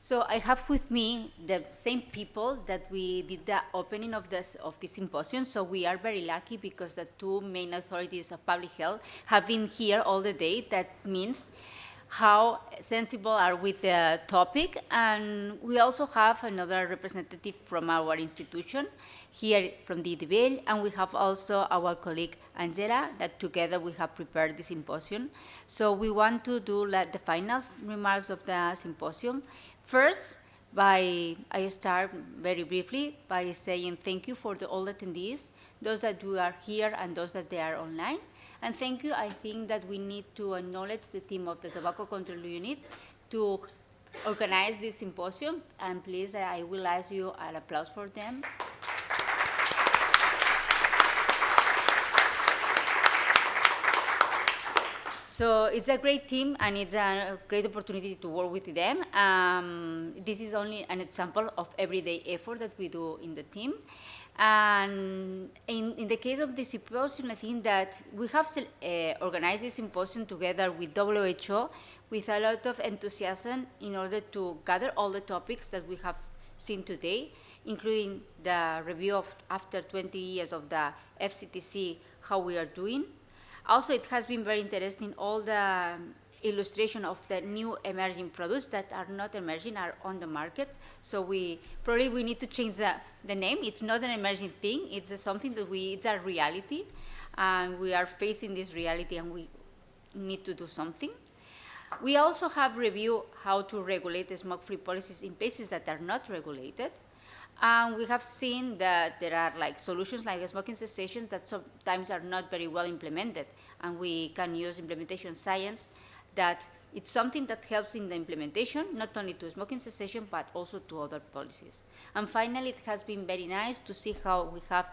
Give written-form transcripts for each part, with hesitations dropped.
So I have with me the same people that we did the opening of this symposium. So we are very lucky because the two main authorities of public health have been here all the day. That means how sensible are with the topic. And we also have another representative from our institution here from the IDIBELL, and we have also our colleague Angela, that together we have prepared the symposium. So we want to do the final remarks of the symposium. First, I start very briefly by saying thank you for all attendees, those that we are here and those that they are online. And thank you, I think that we need to acknowledge the team of the Tobacco Control Unit to organize this symposium. And please, I will ask you an applause for them. So it's a great team, and it's a great opportunity to work with them. This is only an example of everyday effort that we do in the team. And in the case of the symposium, I think that we have organized this symposium together with WHO with a lot of enthusiasm in order to gather all the topics that we have seen today, including the review of after 20 years of the FCTC, how we are doing. Also, it has been very interesting, all the illustration of the new emerging products that are not emerging, are on the market. So we need to change the name. It's not an emerging thing. It's something that it's a reality. And we are facing this reality, and we need to do something. We also have reviewed how to regulate the smoke-free policies in places that are not regulated. And we have seen that there are solutions like smoking cessations that sometimes are not very well implemented. And we can use implementation science, that it's something that helps in the implementation, not only to smoking cessation, but also to other policies. And finally, it has been very nice to see how we have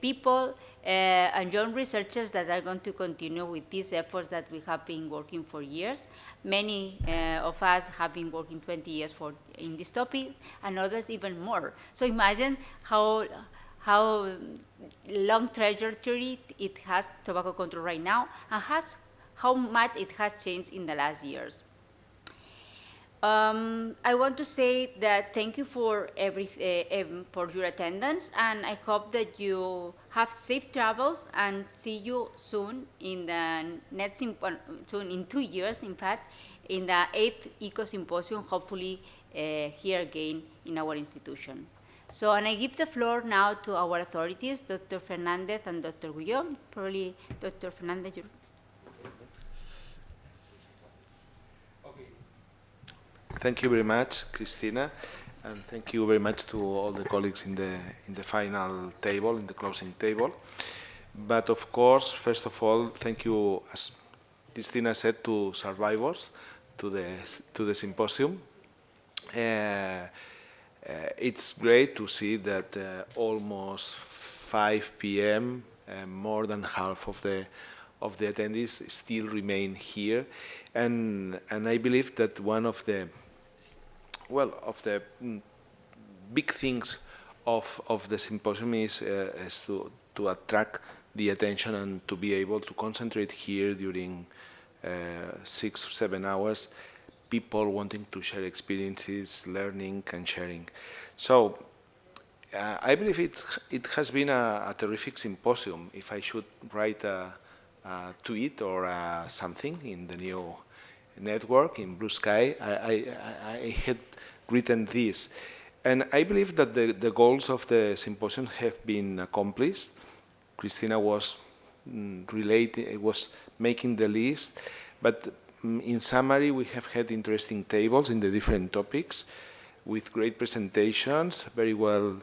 people and young researchers that are going to continue with these efforts that we have been working for years. Many of us have been working 20 years in this topic, and others even more. So imagine how long trajectory it has, tobacco control right now, and how much it has changed in the last years. I want to say that thank you for for your attendance, and I hope that you have safe travels, and see you soon in the next soon in 2 years, in fact, in the 8th Eco Symposium, hopefully here again in our institution. So, and I give the floor now to our authorities, Dr. Fernández and Dr. Gullón. Probably Dr. Fernández. Thank you very much, Cristina, and thank you very much to all the colleagues in the final table, in the closing table. But of course, first of all, thank you, as Cristina said, to survivors, to the symposium. It's great to see that almost 5 p.m. More than half of the attendees still remain here, and I believe that one of the big things of the symposium is to attract the attention and to be able to concentrate here during 6 or 7 hours, people wanting to share experiences, learning and sharing. So I believe it has been a terrific symposium. If I should write a tweet or something in the new network, in Blue Sky, I had written this. And I believe that the goals of the symposium have been accomplished. Cristina was making the list, but in summary, we have had interesting tables in the different topics with great presentations, very well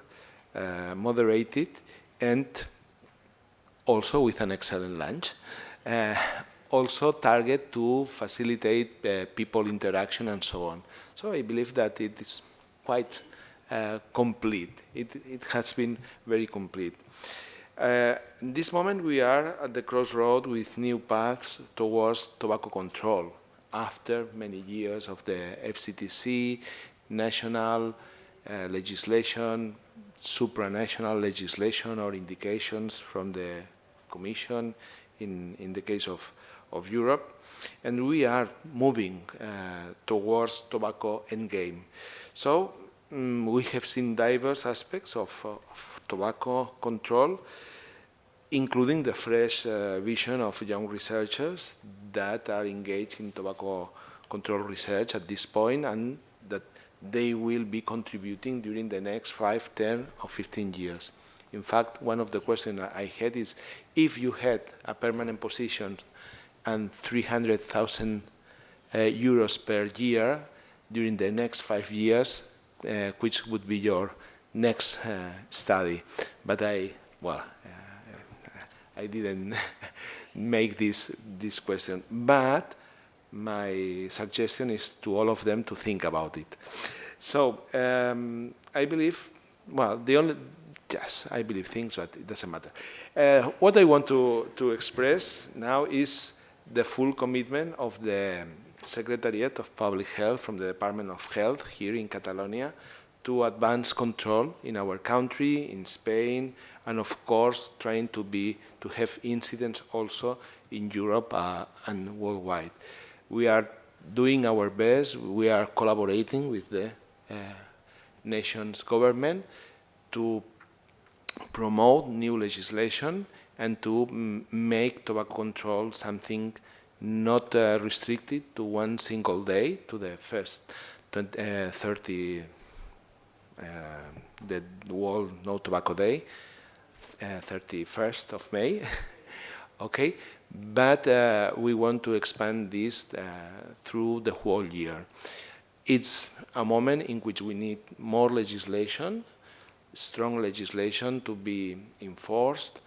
moderated, and also with an excellent lunch. Also target to facilitate people interaction and so on. So I believe that it is quite complete. It has been very complete. In this moment, we are at the crossroad with new paths towards tobacco control after many years of the FCTC, national legislation, supranational legislation or indications from the Commission in the case of of Europe, and we are moving towards tobacco endgame. So we have seen diverse aspects of tobacco control, including the fresh vision of young researchers that are engaged in tobacco control research at this point, and that they will be contributing during the next 5, 10, or 15 years. In fact, one of the questions I had is, if you had a permanent position and 300,000 euros per year during the next 5 years, which would be your next study? But I didn't make this question. But my suggestion is to all of them to think about it. So I believe, well, I believe things, but it doesn't matter. What I want to express now is the full commitment of the Secretariat of Public Health from the Department of Health here in Catalonia to advance control in our country, in Spain, and of course trying to have incidents also in Europe and worldwide. We are doing our best. We are collaborating with the nation's government to promote new legislation and to make tobacco control something not restricted to one single day, to the first 30, the World No Tobacco Day, 31st of May, okay? But we want to expand this through the whole year. It's a moment in which we need more legislation, strong legislation to be enforced,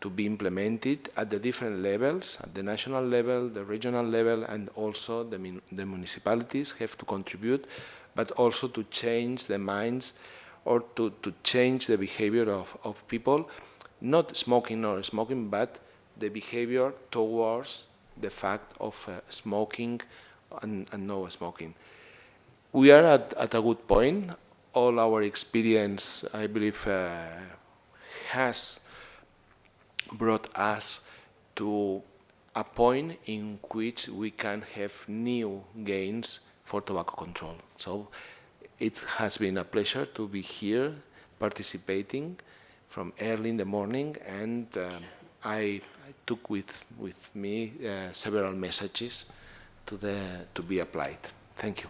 to be implemented at the different levels, at the national level, the regional level, and also the municipalities have to contribute, but also to change the minds or to change the behavior of people, not smoking or smoking, but the behavior towards the fact of smoking and no smoking. We are at a good point. All our experience, I believe, has brought us to a point in which we can have new gains for tobacco control. So it has been a pleasure to be here participating from early in the morning, and I took with me several messages to be applied. Thank you.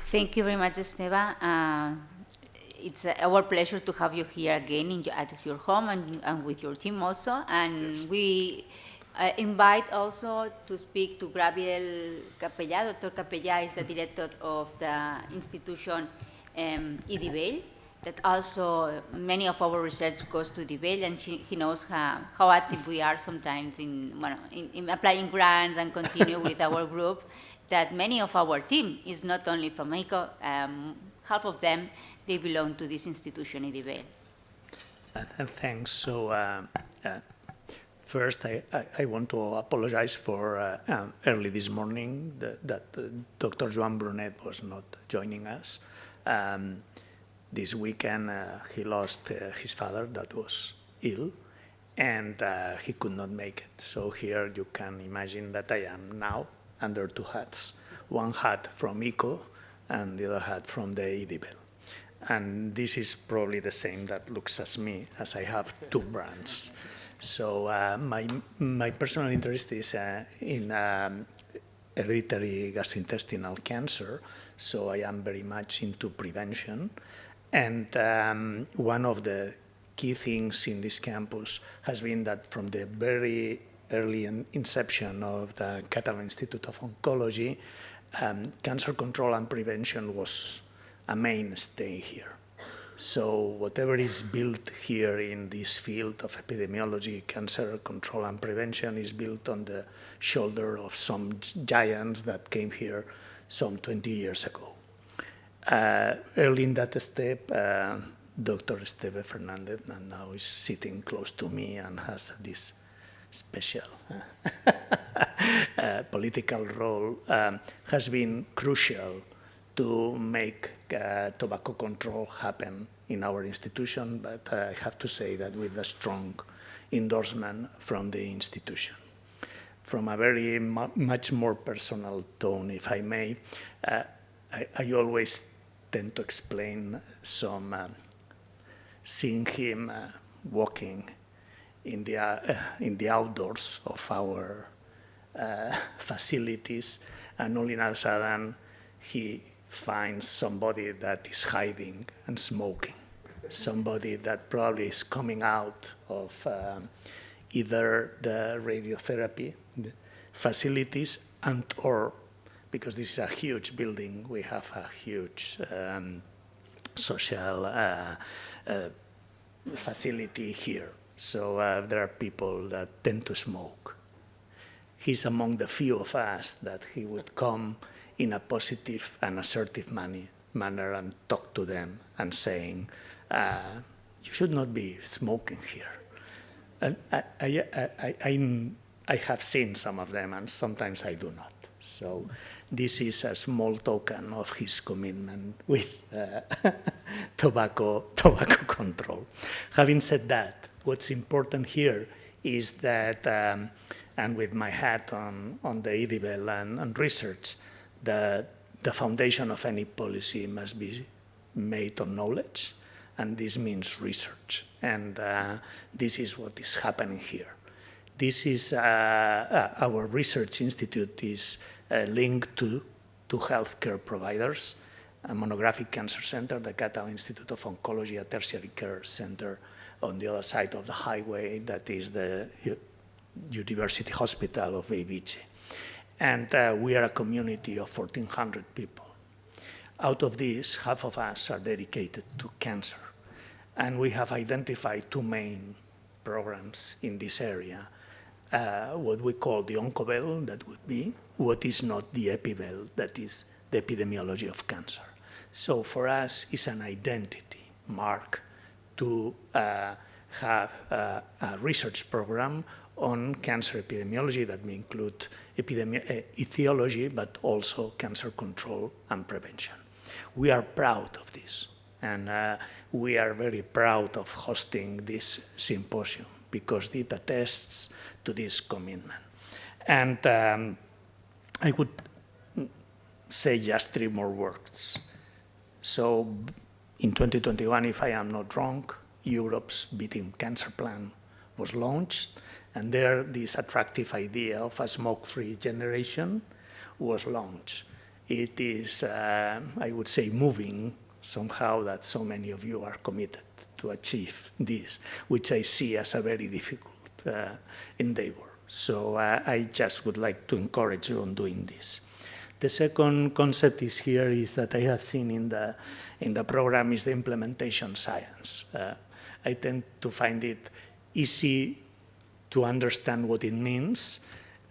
Thank you very much, Esteve. It's our pleasure to have you here again at your home and with your team also. And yes, we invite also to speak to Gabriel Capellá. Dr. Capellá is the director of the institution IDIBELL, that also many of our research goes to IDIBELL, and he knows how active we are sometimes in applying grants and continue with our group, that many of our team is not only from Mexico, half of them, they belong to this institution, IDIBELL. Thanks. So first, I want to apologize for early this morning that Dr. Joan Brunet was not joining us. This weekend, he lost his father that was ill, and he could not make it. So here you can imagine that I am now under two hats, one hat from ICO and the other hat from the IDIBELL. And this is probably the same that looks as me, as I have two brands. So my personal interest is in hereditary gastrointestinal cancer, so I am very much into prevention. And one of the key things in this campus has been that from the very early inception of the Catalan Institute of Oncology, cancer control and prevention was a mainstay here. So whatever is built here in this field of epidemiology, cancer control and prevention is built on the shoulder of some giants that came here some 20 years ago. Early in that step, Dr. Esteve Fernández, and now is sitting close to me and has this special political role, has been crucial to make tobacco control happen in our institution, but I have to say that with a strong endorsement from the institution. From a very much more personal tone, if I may, I always tend to explain some, seeing him walking in the outdoors of our facilities, and all in a sudden he finds somebody that is hiding and smoking, somebody that probably is coming out of either the radiotherapy facilities and or, because this is a huge building, we have a huge social facility here. So there are people that tend to smoke. He's among the few of us that he would come in a positive and assertive manner and talk to them and saying, you should not be smoking here. And I have seen some of them, and sometimes I do not. So this is a small token of his commitment with tobacco control. Having said that, what's important here is that, and with my hat on the IDIBELL and research, the foundation of any policy must be made on knowledge, and this means research. And this is what is happening here. This is, our research institute is linked to healthcare providers, a monographic cancer center, the Catalan Institute of Oncology, a tertiary care center on the other side of the highway, that is the University Hospital of Bellvitge. And we are a community of 1,400 people. Out of these, half of us are dedicated to cancer. And we have identified two main programs in this area. What we call the OncoBell, that would be what is not the EpiBell, that is the epidemiology of cancer. So for us, it's an identity mark to have a research program on cancer epidemiology that may include etiology, but also cancer control and prevention. We are proud of this, and we are very proud of hosting this symposium because it attests to this commitment. And I would say just 3 more words. So in 2021, if I am not wrong, Europe's Beating Cancer Plan was launched, and there this attractive idea of a smoke-free generation was launched. It is, I would say, moving somehow that so many of you are committed to achieve this, which I see as a very difficult endeavor. So I just would like to encourage you on doing this. The second concept is that I have seen in the program is the implementation science. I tend to find it easy to understand what it means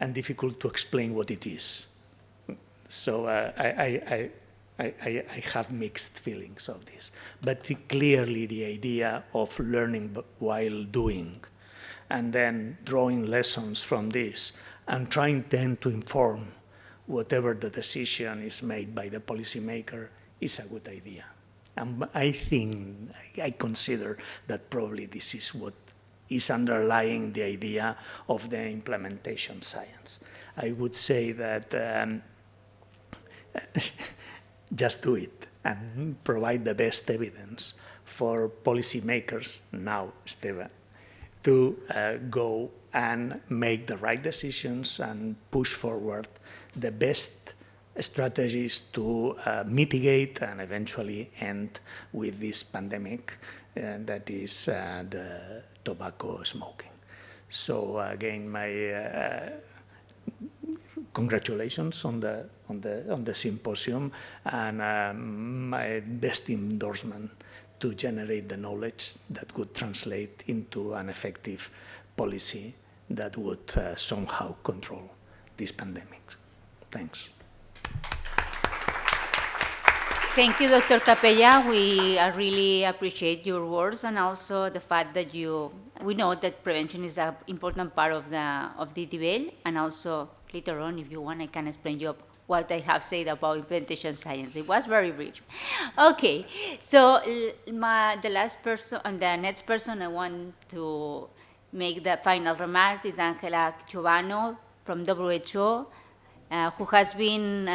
and difficult to explain what it is. So I have mixed feelings of this. But clearly the idea of learning while doing and then drawing lessons from this and trying then to inform whatever the decision is made by the policymaker is a good idea. And I consider that probably this is what is underlying the idea of the implementation science. I would say that just do it and provide the best evidence for policymakers now, Esteve, to go and make the right decisions and push forward the best strategies to mitigate and eventually end with this pandemic that is the tobacco smoking. So again, my congratulations on the symposium and my best endorsement to generate the knowledge that could translate into an effective policy that would somehow control this pandemic. Thanks. Thank you, Dr. Capellá. We really appreciate your words and also the fact that we know that prevention is an important part of the IDIBELL, and also later on, if you want, I can explain you what I have said about implementation science. It was very brief. Okay, so the last person, and the next person I want to make the final remarks is Ciobanu from WHO, who has been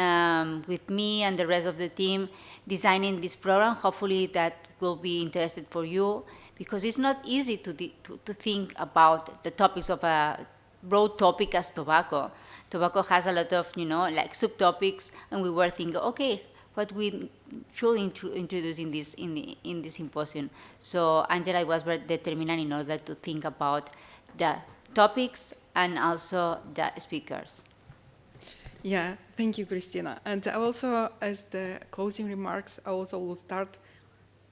with me and the rest of the team designing this program. Hopefully that will be interesting for you, because it's not easy to think about the topics of a broad topic as tobacco. Tobacco has a lot of, like subtopics, and we were thinking, okay, what we should introduce in this symposium. So Angela was very determined in order to think about the topics and also the speakers. Yeah, thank you, Cristina. And also, as the closing remarks, I also will start.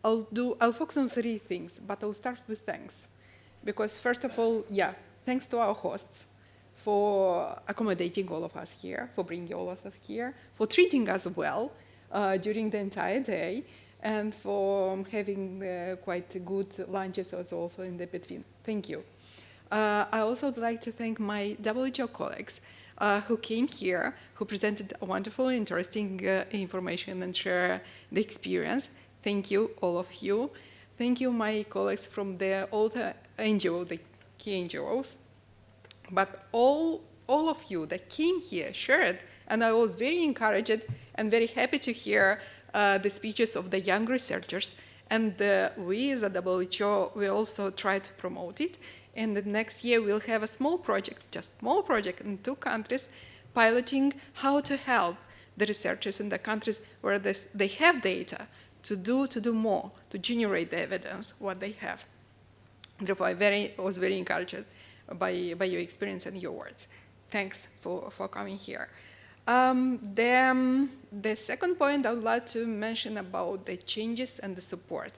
I'll focus on three things, but I'll start with thanks, because first of all, thanks to our hosts for accommodating all of us here, for bringing all of us here, for treating us well during the entire day, and for having quite good lunches also in the between. Thank you. I also would like to thank my WHO colleagues who came here, who presented wonderful, interesting information and share the experience. Thank you, all of you. Thank you, my colleagues from all the NGOs, the key NGOs. But all of you that came here shared, and I was very encouraged and very happy to hear the speeches of the young researchers. And we as a WHO, we also try to promote it. And the next year we'll have a small project, just small project in 2 countries, piloting how to help the researchers in the countries where they have data to do more, to generate the evidence, what they have. Therefore, I was very encouraged by your experience and your words. Thanks for coming here. The second point I would like to mention about the changes and the support.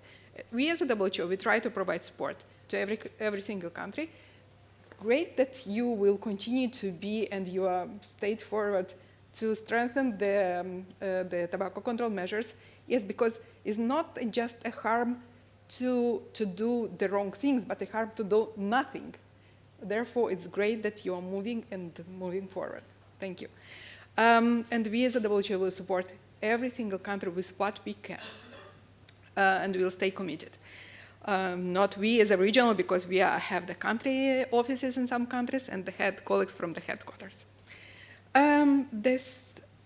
We as a WHO, we try to provide support to every single country. Great that you will continue to be, and you are straightforward to strengthen the tobacco control measures. Yes, because it's not just a harm to do the wrong things, but a harm to do nothing. Therefore, it's great that you are moving forward. Thank you. And we as a WHO will support every single country with what we can, and we will stay committed. Not we as a regional, because we have the country offices in some countries and the colleagues from the headquarters.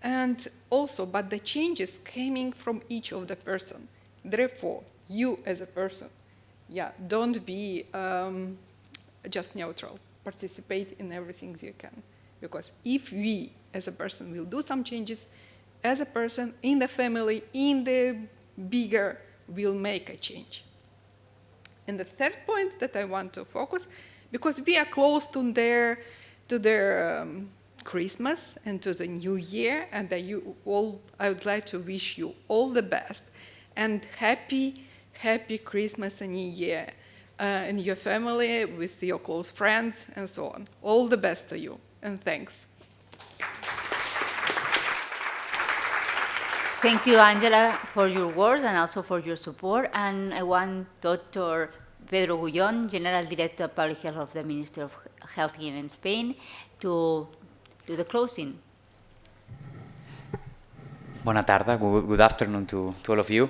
And also, but the changes coming from each of the person. Therefore, you as a person, don't be just neutral. Participate in everything you can. Because if we as a person will do some changes, as a person, in the family, in the bigger, will make a change. And the third point that I want to focus, because we are close to their Christmas and to the New Year, and I would like to wish you all the best and happy Christmas and New Year in your family, with your close friends, and so on. All the best to you, and thanks. Thank you, Angela, for your words and also for your support. And I want Dr. Pedro Gullón, General Director of Public Health of the Ministry of Health here in Spain, to do the closing. Buona tarda, good afternoon to all of you.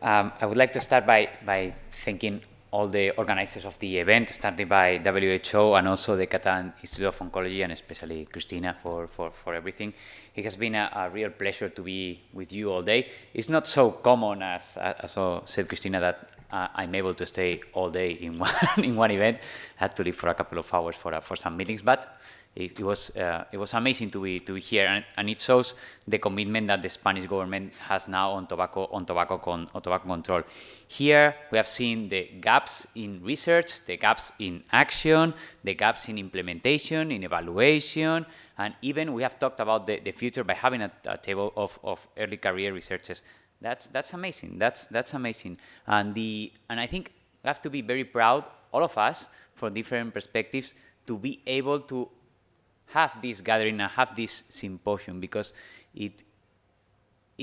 I would like to start by thanking all the organizers of the event, starting by WHO and also the Catalan Institute of Oncology, and especially Cristina for everything. It has been a real pleasure to be with you all day. It's not so common, as said Cristina, that I'm able to stay all day in one event. I had to leave for a couple of hours for some meetings, but it was amazing to be here, and it shows the commitment that the Spanish government has now on tobacco control. Here we have seen the gaps in research, the gaps in action, the gaps in implementation, in evaluation, and even we have talked about the future by having a table of early career researchers. That's amazing. That's amazing. And I think we have to be very proud, all of us, from different perspectives, to be able to have this gathering and have this symposium, because it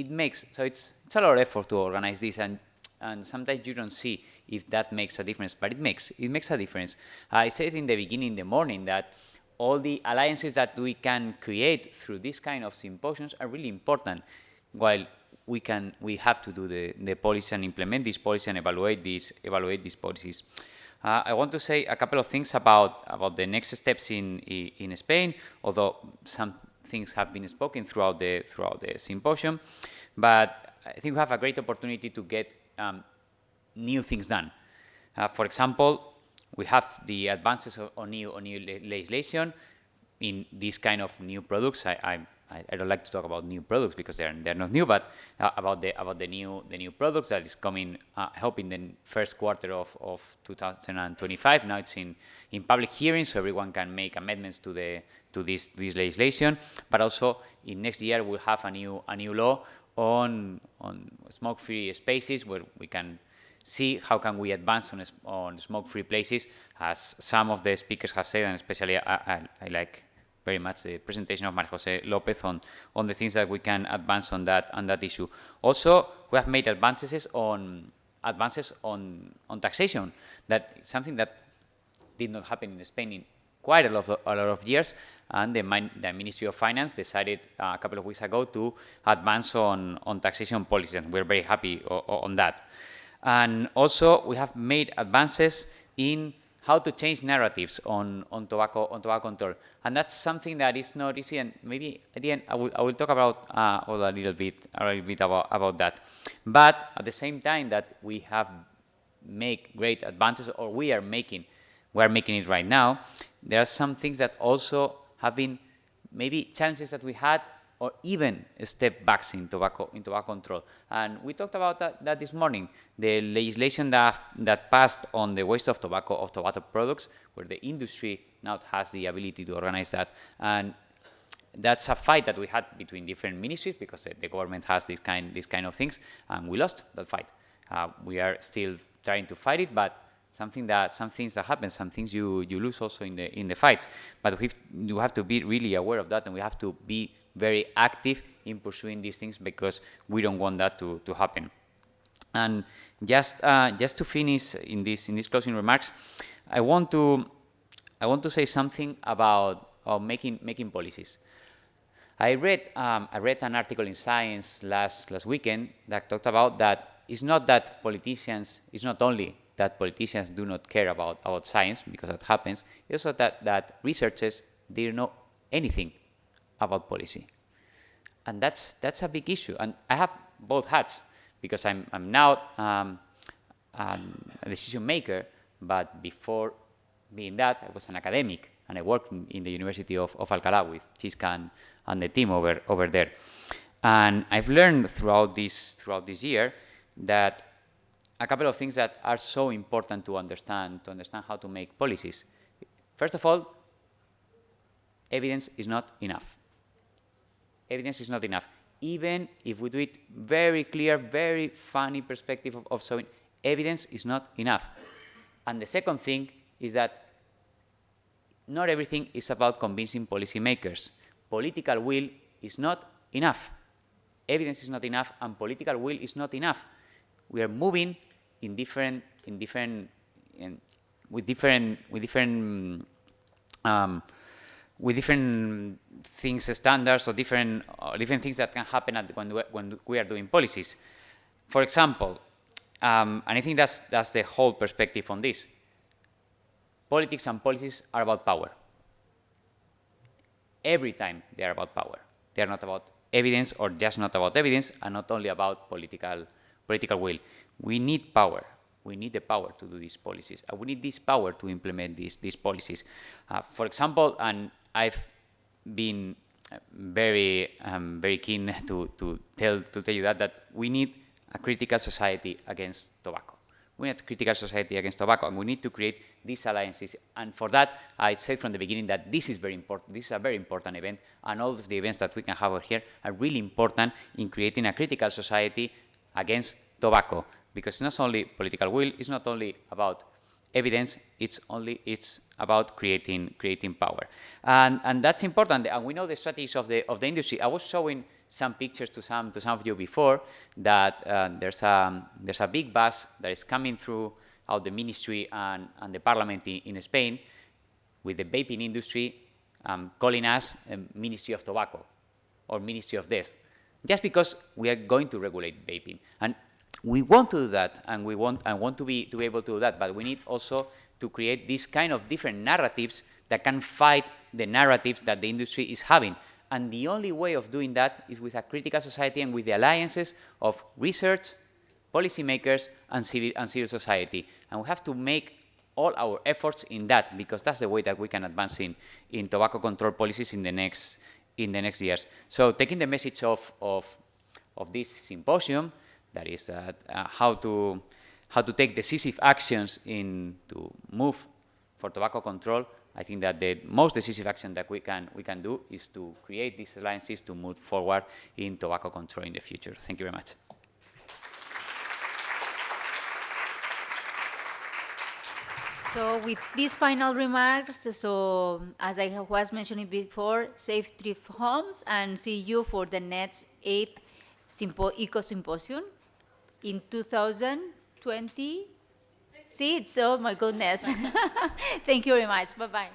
makes, so it's a lot of effort to organize this, and sometimes you don't see if that makes a difference, but it makes a difference. I said in the beginning, in the morning, that all the alliances that we can create through this kind of symposiums are really important, while we have to do the policy and implement this policy and evaluate these policies. I want to say a couple of things about the next steps in Spain, although some things have been spoken throughout the symposium, but I think we have a great opportunity to get new things done. For example, we have the advances on new legislation in these kind of new products. I don't like to talk about new products because they're not new, but about the new products that is coming. I hope in the first quarter of 2025. Now it's in public hearings, so everyone can make amendments to this legislation. But also in next year we'll have a new law on smoke-free spaces, where we can see how can we advance on smoke-free places, as some of the speakers have said, and especially I like very much the presentation of Maria Jose Lopez on the things that we can advance on that issue. Also, we have made advances on taxation. That is something that did not happen in Spain in quite a lot of years, and the Ministry of Finance decided a couple of weeks ago to advance on taxation policies, and we're very happy on that. And also, we have made advances in how to change narratives on tobacco control, and that's something that is not easy. And maybe at the end, I will talk about a little bit about that. But at the same time that we have made great advances, or we are making it right now, there are some things that also have been maybe challenges that we had, or even step backs in tobacco control. And we talked about that this morning. The legislation that passed on the waste of tobacco products, where the industry now has the ability to organize that. And that's a fight that we had between different ministries, because the government has this kind of things, and we lost that fight. We are still trying to fight it, but some things that happen, some things you lose also in the fights. But you have to be really aware of that, and we have to be very active in pursuing these things, because we don't want that to happen. And just to finish in these closing remarks, I want to say something about making policies. I read an article in Science last weekend that talked about that it's not only that politicians do not care about science, because that happens. It's also that researchers didn't know anything about policy, and that's a big issue. And I have both hats, because I'm now a decision maker, but before being that, I was an academic, and I worked in the University of Alcalá with Chisca and the team over there. And I've learned throughout this year that a couple of things that are so important to understand how to make policies. First of all, evidence is not enough. Evidence is not enough. Even if we do it very clear, very funny perspective of showing, evidence is not enough. And the second thing is that not everything is about convincing policymakers. Political will is not enough. Evidence is not enough, and political will is not enough. We are moving with different things, standards, or different things that can happen when we are doing policies. For example, and I think that's the whole perspective on this. Politics and policies are about power. Every time they are about power. They are not about evidence, or just not about evidence, and not only about political will. We need power. We need the power to do these policies. And we need this power to implement these policies. For example, and I've been very keen to tell you that we need a critical society against tobacco. We need a critical society against tobacco, and we need to create these alliances. And for that, I said from the beginning that this is very important. This is a very important event, and all of the events that we can have over here are really important in creating a critical society against tobacco. Because it's not only political will, it's not only about evidence, it's about creating power. And that's important. And we know the strategies of the industry. I was showing some pictures to some of you before that there's a big bus that is coming through out the ministry and the parliament in Spain with the vaping industry calling us Ministry of Tobacco or Ministry of Death, just because we are going to regulate vaping. And we want to do that, and we want to be able to do that, but we need also to create these kind of different narratives that can fight the narratives that the industry is having. And the only way of doing that is with a critical society and with the alliances of research, policymakers, and civil society. And we have to make all our efforts in that, because that's the way that we can advance in tobacco control policies in the next years. So taking the message of this symposium, that is how to take decisive actions to move for tobacco control, I think that the most decisive action that we can do is to create these alliances to move forward in tobacco control in the future. Thank you very much. So with these final remarks, so as I was mentioning before, safe trip homes, and see you for the next 8th Eco Symposium in 2026. Oh my goodness. Thank you very much. Bye-bye.